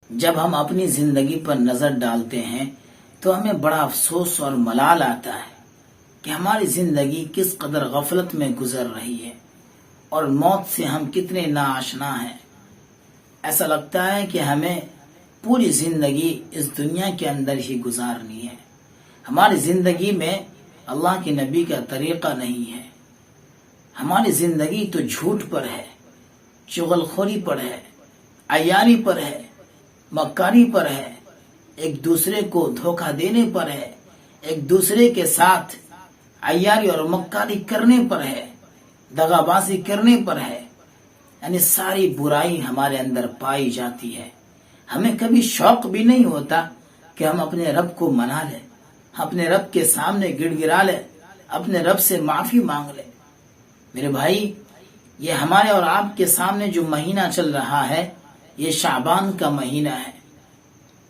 جب ہم اپنی زندگی پر نظر ڈالتے ہیں تو ہمیں بڑا افسوس اور ملال آتا ہے کہ ہماری زندگی کس قدر غفلت میں گزر رہی ہے اور موت سے ہم کتنے ناآشنا ہیں۔ ایسا لگتا ہے کہ ہمیں پوری زندگی اس دنیا کے اندر ہی گزارنی ہے۔ ہماری زندگی میں اللہ کے نبی کا طریقہ نہیں ہے۔ ہماری زندگی تو جھوٹ پر ہے، چغل خوری پر ہے، عیاری پر ہے، مکاری پر ہے، ایک دوسرے کو دھوکہ دینے پر ہے، ایک دوسرے کے ساتھ عیاری اور مکاری کرنے پر ہے، دغا بازی کرنے پر ہے، یعنی ساری برائی ہمارے اندر پائی جاتی ہے۔ ہمیں کبھی شوق بھی نہیں ہوتا کہ ہم اپنے رب کو منا لیں، اپنے رب کے سامنے گڑ گڑا لیں، اپنے رب سے معافی مانگ لیں۔ میرے بھائی، یہ ہمارے اور آپ کے سامنے جو مہینہ چل رہا ہے یہ شعبان کا مہینہ ہے۔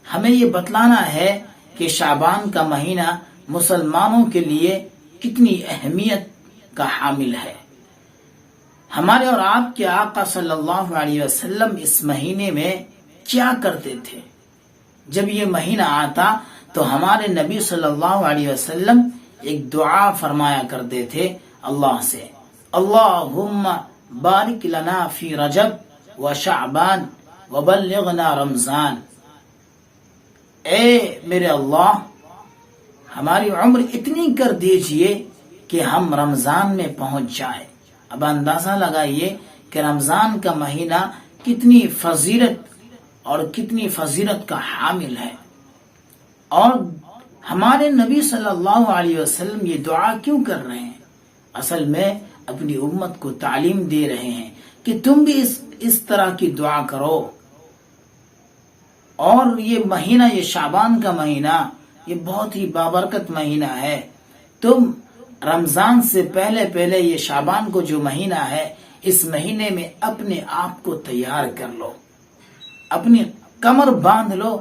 ہمیں یہ بتلانا ہے کہ شعبان کا مہینہ مسلمانوں کے لیے کتنی اہمیت کا حامل ہے۔ ہمارے اور آپ کے آقا صلی اللہ علیہ وسلم اس مہینے میں کیا کرتے تھے؟ جب یہ مہینہ آتا تو ہمارے نبی صلی اللہ علیہ وسلم ایک دعا فرمایا کرتے تھے اللہ سے، اللہم بارک لنا فی رجب و شعبان وبلغنا رمضان۔ اے میرے اللہ، ہماری عمر اتنی کر دیجئے کہ ہم رمضان میں پہنچ جائیں۔ اب اندازہ لگائیے کہ رمضان کا مہینہ کتنی فضیلت اور کتنی فضیلت کا حامل ہے، اور ہمارے نبی صلی اللہ علیہ وسلم یہ دعا کیوں کر رہے ہیں؟ اصل میں اپنی امت کو تعلیم دے رہے ہیں کہ تم بھی اس طرح کی دعا کرو۔ اور یہ مہینہ، یہ شعبان کا مہینہ، یہ بہت ہی بابرکت مہینہ ہے۔ تم رمضان سے پہلے یہ شعبان کو جو مہینہ ہے، اس مہینے میں اپنے آپ کو تیار کر لو، اپنی کمر باندھ لو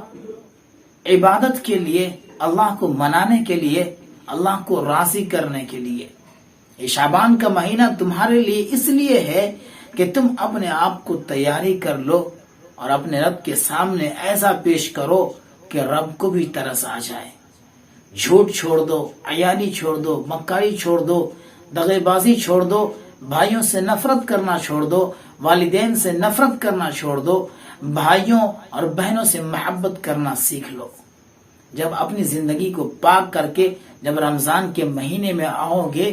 عبادت کے لیے، اللہ کو منانے کے لیے، اللہ کو راضی کرنے کے لیے۔ یہ شعبان کا مہینہ تمہارے لیے اس لیے ہے کہ تم اپنے آپ کو تیاری کر لو اور اپنے رب کے سامنے ایسا پیش کرو کہ رب کو بھی ترس آ جائے۔ جھوٹ چھوڑ دو، عیاری چھوڑ دو، مکاری چھوڑ دو، دغے بازی چھوڑ دو، بھائیوں سے نفرت کرنا چھوڑ دو، والدین سے نفرت کرنا چھوڑ دو، بھائیوں اور بہنوں سے محبت کرنا سیکھ لو۔ جب اپنی زندگی کو پاک کر کے جب رمضان کے مہینے میں آؤ گے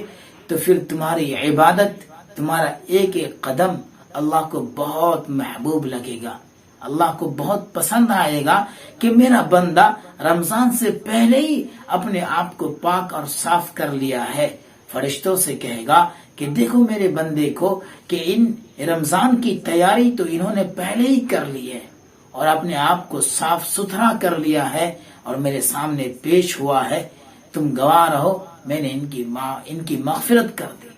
تو پھر تمہاری عبادت، تمہارا ایک ایک قدم اللہ کو بہت محبوب لگے گا، اللہ کو بہت پسند آئے گا کہ میرا بندہ رمضان سے پہلے ہی اپنے آپ کو پاک اور صاف کر لیا ہے۔ فرشتوں سے کہے گا کہ دیکھو میرے بندے کو کہ ان رمضان کی تیاری تو انہوں نے پہلے ہی کر لی ہے اور اپنے آپ کو صاف ستھرا کر لیا ہے اور میرے سامنے پیش ہوا ہے، تم گواہ رہو، میں نے ان کی مغفرت کر دی۔